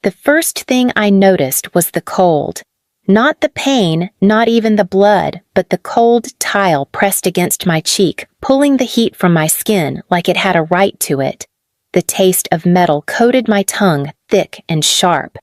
The first thing I noticed was the cold. Not the pain, not even the blood, but the cold tile pressed against my cheek, pulling the heat from my skin like it had a right to it. The taste of metal coated my tongue, thick and sharp.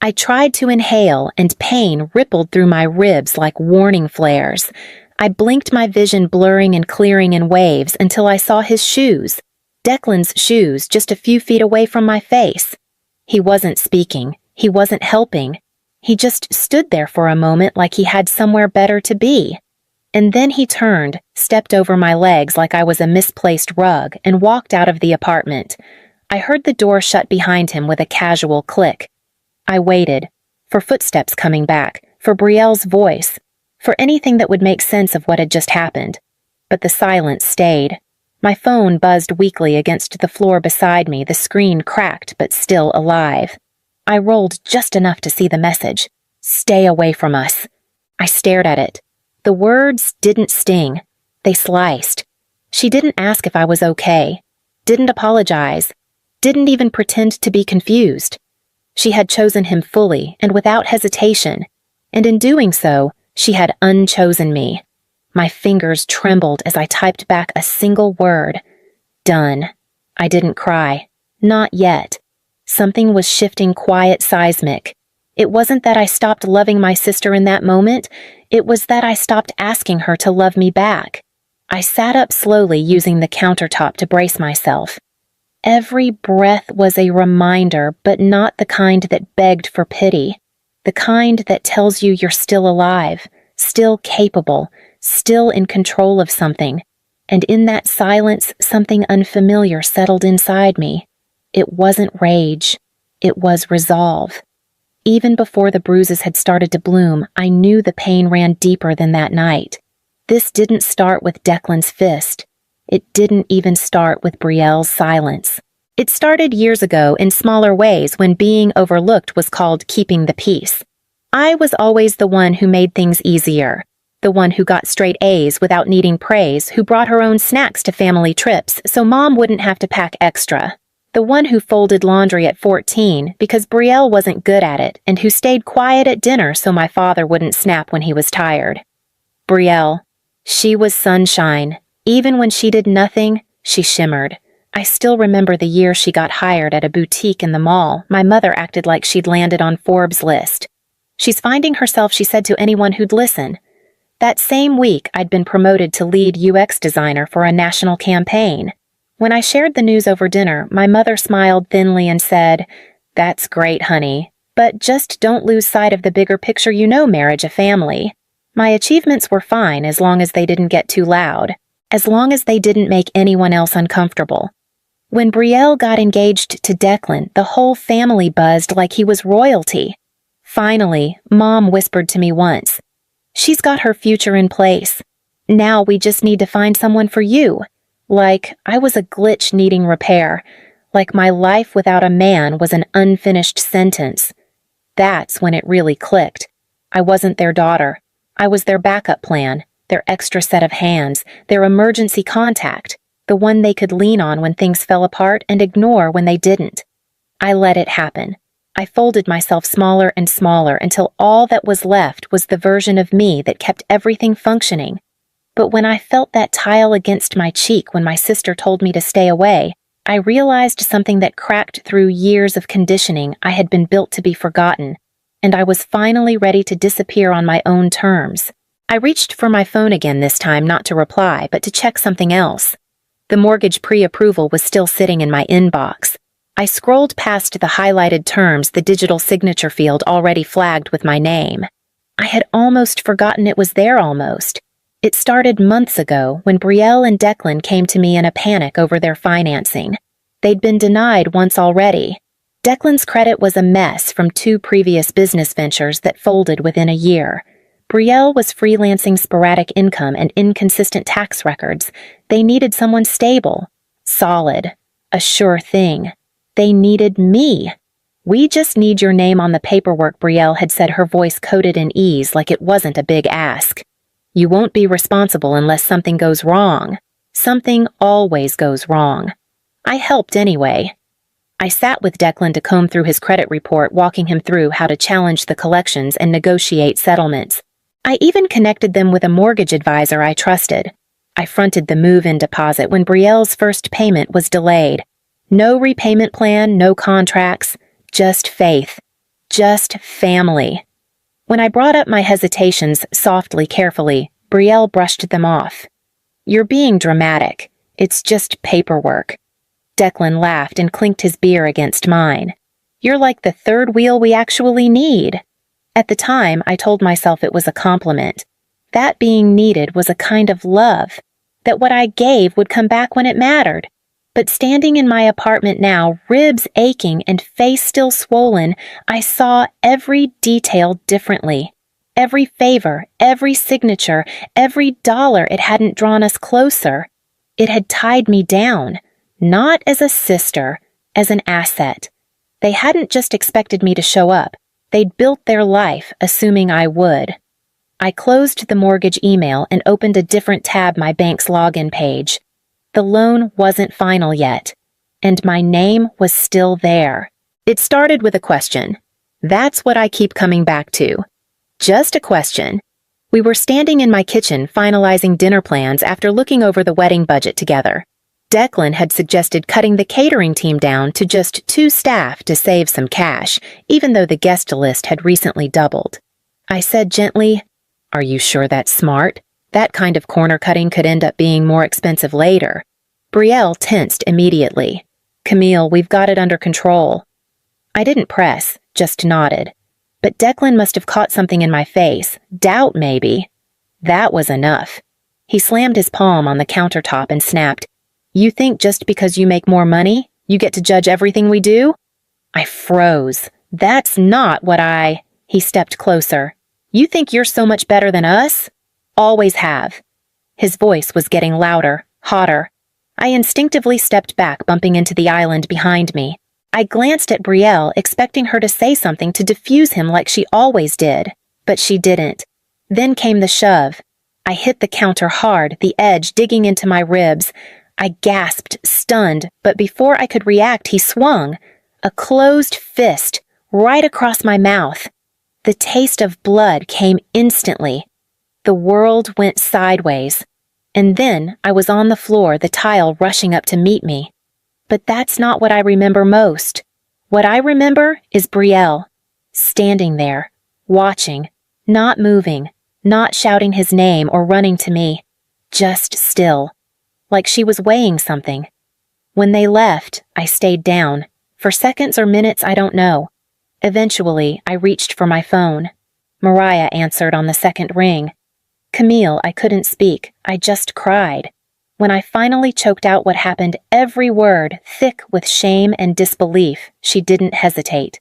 I tried to inhale, and pain rippled through my ribs like warning flares. I blinked, my vision blurring and clearing in waves until I saw his shoes. Declan's shoes, just a few feet away from my face. He wasn't speaking. He wasn't helping. He just stood there for a moment like he had somewhere better to be. And then he turned, stepped over my legs like I was a misplaced rug, and walked out of the apartment. I heard the door shut behind him with a casual click. I waited, for footsteps coming back, for Brielle's voice, for anything that would make sense of what had just happened. But the silence stayed. My phone buzzed weakly against the floor beside me, the screen cracked but still alive. I rolled just enough to see the message. "Stay away from us." I stared at it. The words didn't sting. They sliced. She didn't ask if I was okay, didn't apologize, didn't even pretend to be confused. She had chosen him fully and without hesitation, and in doing so, she had unchosen me. My fingers trembled as I typed back a single word. Done. I didn't cry. Not yet. Something was shifting quiet seismic. It wasn't that I stopped loving my sister in that moment. It was that I stopped asking her to love me back. I sat up slowly, using the countertop to brace myself. Every breath was a reminder, but not the kind that begged for pity. The kind that tells you you're still alive, still capable, still in control of something. And in that silence, something unfamiliar settled inside me. It wasn't rage. It was resolve. Even before the bruises had started to bloom, I knew the pain ran deeper than that night. This didn't start with Declan's fist. It didn't even start with Brielle's silence. It started years ago in smaller ways, when being overlooked was called keeping the peace. I was always the one who made things easier, the one who got straight A's without needing praise, who brought her own snacks to family trips so Mom wouldn't have to pack extra. The one who folded laundry at 14 because Brielle wasn't good at it, and who stayed quiet at dinner so my father wouldn't snap when he was tired. Brielle. She was sunshine. Even when she did nothing, she shimmered. I still remember the year she got hired at a boutique in the mall. My mother acted like she'd landed on Forbes' list. "She's finding herself," she said to anyone who'd listen. That same week, I'd been promoted to lead UX designer for a national campaign. When I shared the news over dinner, my mother smiled thinly and said, "That's great, honey, but just don't lose sight of the bigger picture, marriage, a family." My achievements were fine as long as they didn't get too loud, as long as they didn't make anyone else uncomfortable. When Brielle got engaged to Declan, the whole family buzzed like he was royalty. Finally, Mom whispered to me once, "She's got her future in place. Now we just need to find someone for you." Like I was a glitch needing repair, like my life without a man was an unfinished sentence. That's when it really clicked. I wasn't their daughter. I was their backup plan, their extra set of hands, their emergency contact, the one they could lean on when things fell apart and ignore when they didn't. I let it happen. I folded myself smaller and smaller until all that was left was the version of me that kept everything functioning. But when I felt that tile against my cheek when my sister told me to stay away, I realized something that cracked through years of conditioning I had been built to be forgotten, and I was finally ready to disappear on my own terms. I reached for my phone again this time, not to reply, but to check something else. The mortgage pre-approval was still sitting in my inbox. I scrolled past the highlighted terms, the digital signature field already flagged with my name. I had almost forgotten it was there almost. It started months ago when Brielle and Declan came to me in a panic over their financing. They'd been denied once already. Declan's credit was a mess from 2 previous business ventures that folded within a year. Brielle was freelancing sporadic income and inconsistent tax records. They needed someone stable, solid, a sure thing. They needed me. "We just need your name on the paperwork," Brielle had said, her voice coated in ease like it wasn't a big ask. "You won't be responsible unless something goes wrong. Something always goes wrong." I helped anyway. I sat with Declan to comb through his credit report, walking him through how to challenge the collections and negotiate settlements. I even connected them with a mortgage advisor I trusted. I fronted the move-in deposit when Brielle's first payment was delayed. No repayment plan, no contracts, just faith, just family. When I brought up my hesitations softly, carefully, Brielle brushed them off. "You're being dramatic. It's just paperwork." Declan laughed and clinked his beer against mine. "You're like the third wheel we actually need." At the time, I told myself it was a compliment. That being needed was a kind of love, that what I gave would come back when it mattered. But standing in my apartment now, ribs aching and face still swollen, I saw every detail differently. Every favor, every signature, every dollar it hadn't drawn us closer. It had tied me down, not as a sister, as an asset. They hadn't just expected me to show up. They'd built their life, assuming I would. I closed the mortgage email and opened a different tab, my bank's login page. The loan wasn't final yet, and my name was still there. It started with a question. That's what I keep coming back to. Just a question. We were standing in my kitchen finalizing dinner plans after looking over the wedding budget together. Declan had suggested cutting the catering team down to just 2 staff to save some cash, even though the guest list had recently doubled. I said gently, "Are you sure that's smart? That kind of corner cutting could end up being more expensive later." Brielle tensed immediately. "Camille, we've got it under control." I didn't press, just nodded. But Declan must have caught something in my face, doubt maybe. That was enough. He slammed his palm on the countertop and snapped, "You think just because you make more money, you get to judge everything we do?" I froze. "That's not what I—" He stepped closer. "You think you're so much better than us?" "Always have." His voice was getting louder, hotter. I instinctively stepped back, bumping into the island behind me. I glanced at Brielle, expecting her to say something to diffuse him like she always did, but she didn't. Then came the shove. I hit the counter hard, the edge digging into my ribs. I gasped, stunned, but before I could react, he swung, a closed fist, right across my mouth. The taste of blood came instantly. The world went sideways. And then I was on the floor, the tile rushing up to meet me. But that's not what I remember most. What I remember is Brielle, standing there, watching, not moving, not shouting his name or running to me, just still, like she was weighing something. When they left, I stayed down. For seconds or minutes, I don't know. Eventually, I reached for my phone. Mariah answered on the second ring. "Camille, I couldn't speak. I just cried. When I finally choked out what happened, every word thick with shame and disbelief, she didn't hesitate.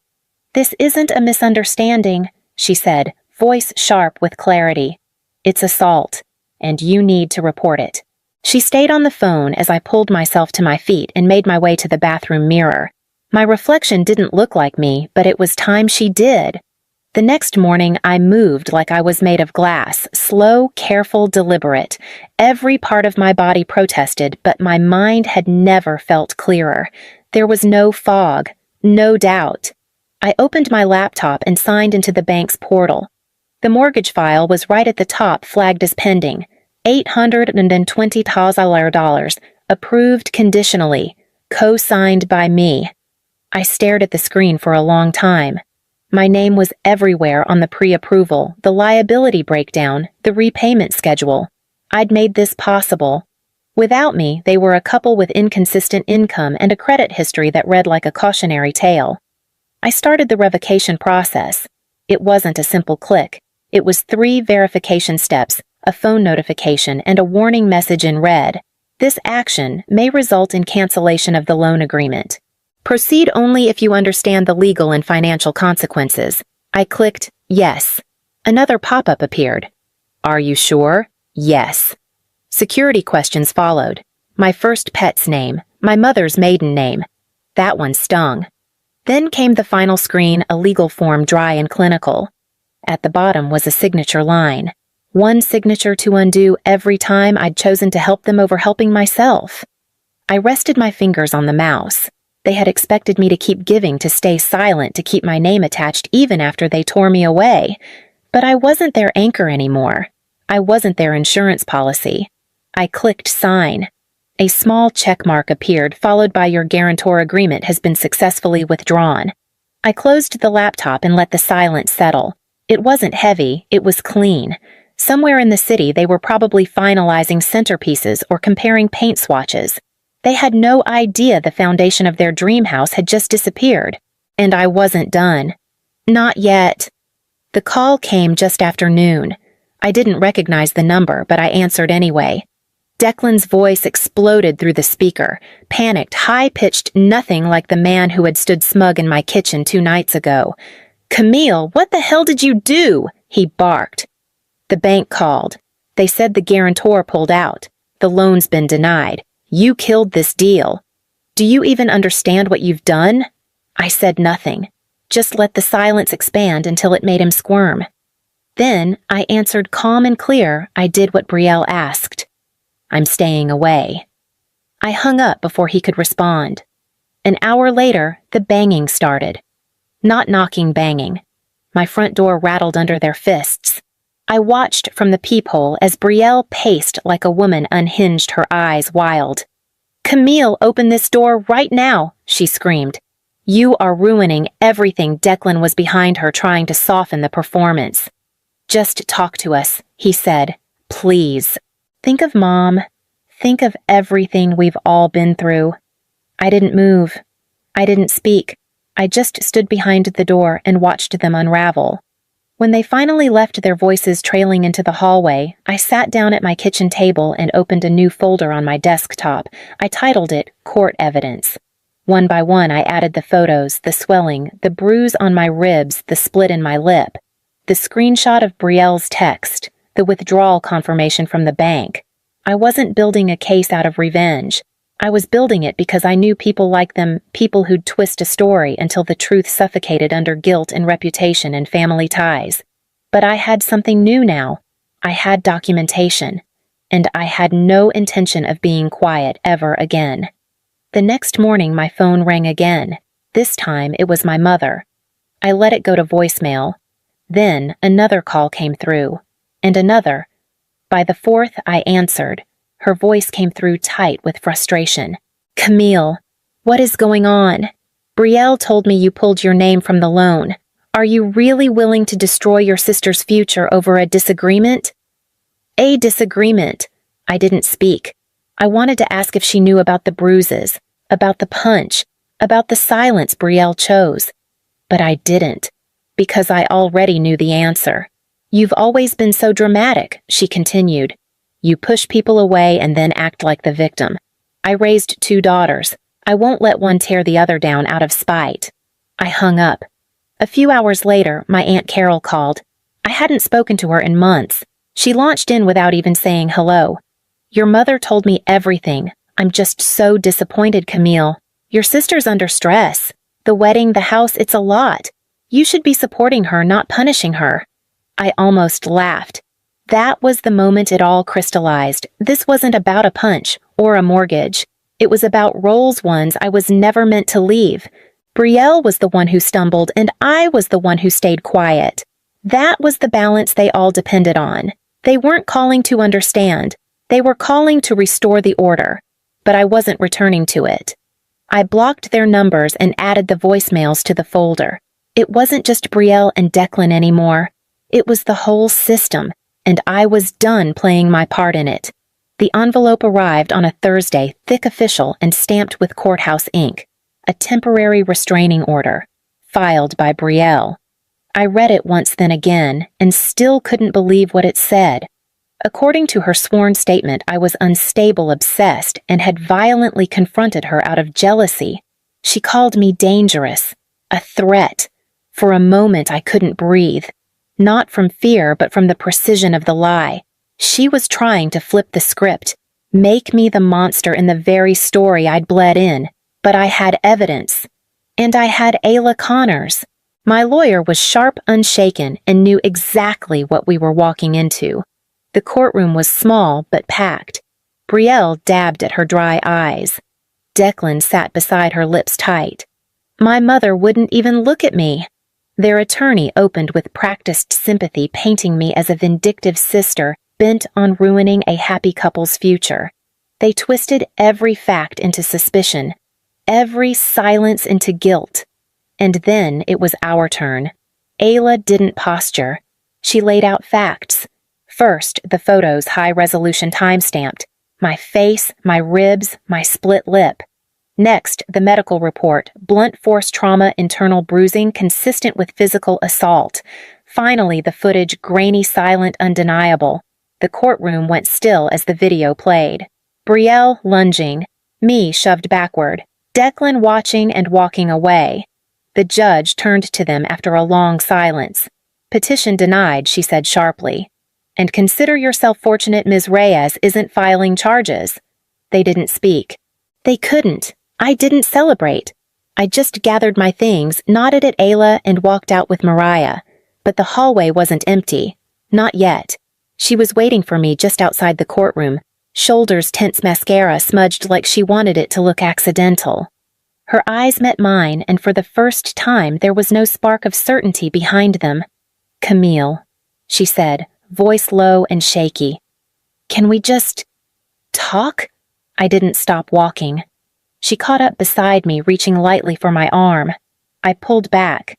"This isn't a misunderstanding," she said, voice sharp with clarity. "It's assault, and you need to report it." She stayed on the phone as I pulled myself to my feet and made my way to the bathroom mirror. My reflection didn't look like me, but it was time she did. The next morning, I moved like I was made of glass, slow, careful, deliberate. Every part of my body protested, but my mind had never felt clearer. There was no fog, no doubt. I opened my laptop and signed into the bank's portal. The mortgage file was right at the top, flagged as pending. $820,000, approved conditionally, co-signed by me. I stared at the screen for a long time. My name was everywhere on the pre-approval, the liability breakdown, the repayment schedule. I'd made this possible. Without me, they were a couple with inconsistent income and a credit history that read like a cautionary tale. I started the revocation process. It wasn't a simple click. It was 3 verification steps, a phone notification, and a warning message in red. This action may result in cancellation of the loan agreement. Proceed only if you understand the legal and financial consequences. I clicked yes. Another pop-up appeared. Are you sure? Yes. Security questions followed. My first pet's name, my mother's maiden name. That one stung. Then came the final screen, a legal form dry and clinical. At the bottom was a signature line. One signature to undo every time I'd chosen to help them over helping myself. I rested my fingers on the mouse. They had expected me to keep giving, to stay silent, to keep my name attached even after they tore me away. But I wasn't their anchor anymore. I wasn't their insurance policy. I clicked sign. A small check mark appeared, followed by "Your guarantor agreement has been successfully withdrawn." I closed the laptop and let the silence settle. It wasn't heavy, it was clean. Somewhere in the city, they were probably finalizing centerpieces or comparing paint swatches. They had no idea the foundation of their dream house had just disappeared. And I wasn't done. Not yet. The call came just after noon. I didn't recognize the number, but I answered anyway. Declan's voice exploded through the speaker, panicked, high-pitched, nothing like the man who had stood smug in my kitchen 2 nights ago. "Camille, what the hell did you do?" he barked. "The bank called. They said the guarantor pulled out. The loan's been denied. You killed this deal. Do you even understand what you've done?" I said nothing, just let the silence expand until it made him squirm. Then I answered calm and clear. I did what Betrayal asked. "I'm staying away." I hung up before he could respond. An hour later, the banging started. Not knocking, banging. My front door rattled under their fists. I watched from the peephole as Betrayal paced like a woman unhinged, her eyes wild. "Camille, open this door right now," she screamed. "You are ruining everything." Declan was behind her, trying to soften the performance. "Just talk to us," he said. "Please. Think of Mom. Think of everything we've all been through." I didn't move. I didn't speak. I just stood behind the door and watched them unravel. When they finally left, their voices trailing into the hallway, I sat down at my kitchen table and opened a new folder on my desktop. I titled it Court Evidence. One by one, I added the photos, the swelling, the bruise on my ribs, the split in my lip, the screenshot of Betrayal's text, the withdrawal confirmation from the bank. I wasn't building a case out of revenge. I was building it because I knew people like them, people who'd twist a story until the truth suffocated under guilt and reputation and family ties. But I had something new now. I had documentation. And I had no intention of being quiet ever again. The next morning, my phone rang again. This time, it was my mother. I let it go to voicemail. Then, another call came through. And another. By the fourth, I answered. Her voice came through tight with frustration. "Camille, what is going on? Betrayal told me you pulled your name from the loan. Are you really willing to destroy your sister's future over a disagreement?" "A disagreement." I didn't speak. I wanted to ask if she knew about the bruises, about the punch, about the silence Betrayal chose. But I didn't, because I already knew the answer. "You've always been so dramatic," she continued. "You push people away and then act like the victim. I raised 2 daughters. I won't let one tear the other down out of spite." I hung up. A few hours later, my Aunt Carol called. I hadn't spoken to her in months. She launched in without even saying hello. "Your mother told me everything. I'm just so disappointed, Camille. Your sister's under stress. The wedding, the house, it's a lot. You should be supporting her, not punishing her." I almost laughed. That was the moment it all crystallized. This wasn't about a punch or a mortgage. It was about roles, ones I was never meant to leave. Betrayal was the one who stumbled, and I was the one who stayed quiet. That was the balance they all depended on. They weren't calling to understand. They were calling to restore the order. But I wasn't returning to it. I blocked their numbers and added the voicemails to the folder. It wasn't just Betrayal and Declan anymore. It was the whole system. And I was done playing my part in it. The envelope arrived on a Thursday, thick, official, and stamped with courthouse ink. A temporary restraining order, filed by Betrayal. I read it once, then again, and still couldn't believe what it said. According to her sworn statement, I was unstable, obsessed, and had violently confronted her out of jealousy. She called me dangerous, a threat. For a moment, I couldn't breathe. Not from fear, but from the precision of the lie. She was trying to flip the script, make me the monster in the very story I'd bled in. But I had evidence. And I had Ayla Connors. My lawyer was sharp, unshaken, and knew exactly what we were walking into. The courtroom was small, but packed. Betrayal dabbed at her dry eyes. Declan sat beside her, lips tight. My mother wouldn't even look at me. Their attorney opened with practiced sympathy, painting me as a vindictive sister bent on ruining a happy couple's future. They twisted every fact into suspicion, every silence into guilt. And then it was our turn. Ayla didn't posture. She laid out facts. First, the photos, high-resolution time-stamped. My face, my ribs, my split lip. Next, the medical report, blunt force trauma, internal bruising consistent with physical assault. Finally, the footage, grainy, silent, undeniable. The courtroom went still as the video played. Brielle lunging, me shoved backward, Declan watching and walking away. The judge turned to them after a long silence. Petition denied, she said sharply. And consider yourself fortunate Ms. Reyes isn't filing charges. They didn't speak. They couldn't. I didn't celebrate. I just gathered my things, nodded at Ayla, and walked out with Mariah. But the hallway wasn't empty. Not yet. She was waiting for me just outside the courtroom, shoulders tense, mascara smudged like she wanted it to look accidental. Her eyes met mine, and for the first time there was no spark of certainty behind them. Camille, she said, voice low and shaky. Can we just talk? I didn't stop walking. She caught up beside me, reaching lightly for my arm. I pulled back.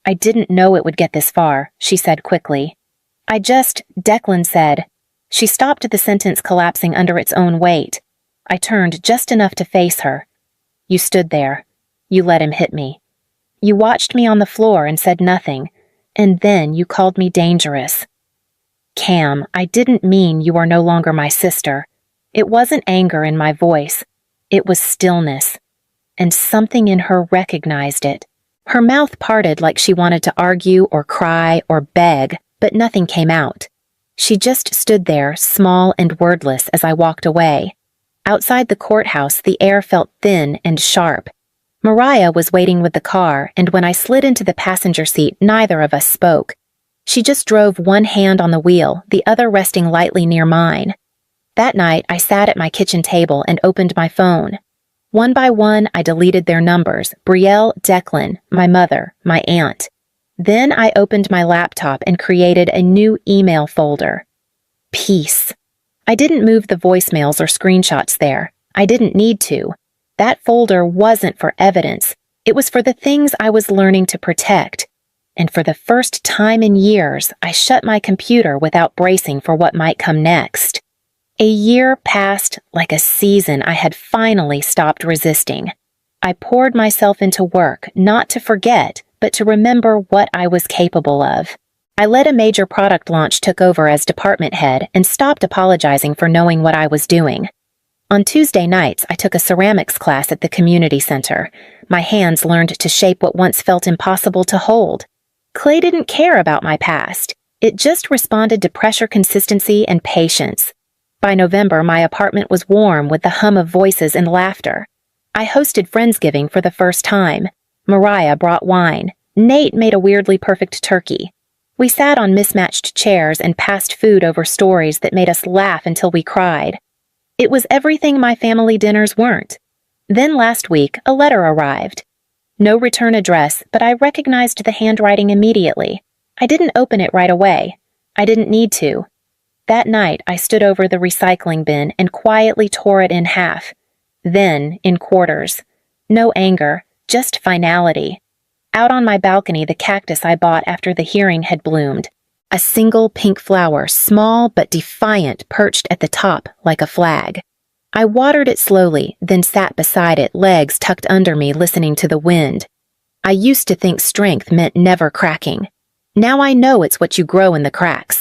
I didn't know it would get this far, she said quickly. Declan said. She stopped, the sentence collapsing under its own weight. I turned just enough to face her. You stood there. You let him hit me. You watched me on the floor and said nothing, and then you called me dangerous. Cam, I didn't mean you are no longer my sister. It wasn't anger in my voice. It was stillness, and something in her recognized it. Her mouth parted like she wanted to argue or cry or beg, but nothing came out. She just stood there, small and wordless, as I walked away. Outside the courthouse, the air felt thin and sharp. Mariah was waiting with the car, and when I slid into the passenger seat, neither of us spoke. She just drove, one hand on the wheel, the other resting lightly near mine. That night, I sat at my kitchen table and opened my phone. One by one, I deleted their numbers, Brielle, Declan, my mother, my aunt. Then I opened my laptop and created a new email folder. Peace. I didn't move the voicemails or screenshots there. I didn't need to. That folder wasn't for evidence. It was for the things I was learning to protect. And for the first time in years, I shut my computer without bracing for what might come next. A year passed like a season. I had finally stopped resisting. I poured myself into work, not to forget, but to remember what I was capable of. I led a major product launch, took over as department head, and stopped apologizing for knowing what I was doing. On Tuesday nights, I took a ceramics class at the community center. My hands learned to shape what once felt impossible to hold. Clay didn't care about my past. It just responded to pressure, consistency, and patience. By November, my apartment was warm with the hum of voices and laughter. I hosted Friendsgiving for the first time. Mariah brought wine. Nate made a weirdly perfect turkey. We sat on mismatched chairs and passed food over stories that made us laugh until we cried. It was everything my family dinners weren't. Then last week, a letter arrived. No return address, but I recognized the handwriting immediately. I didn't open it right away. I didn't need to. That night, I stood over the recycling bin and quietly tore it in half. Then, in quarters. No anger, just finality. Out on my balcony, the cactus I bought after the hearing had bloomed. A single pink flower, small but defiant, perched at the top like a flag. I watered it slowly, then sat beside it, legs tucked under me, listening to the wind. I used to think strength meant never cracking. Now I know it's what you grow in the cracks.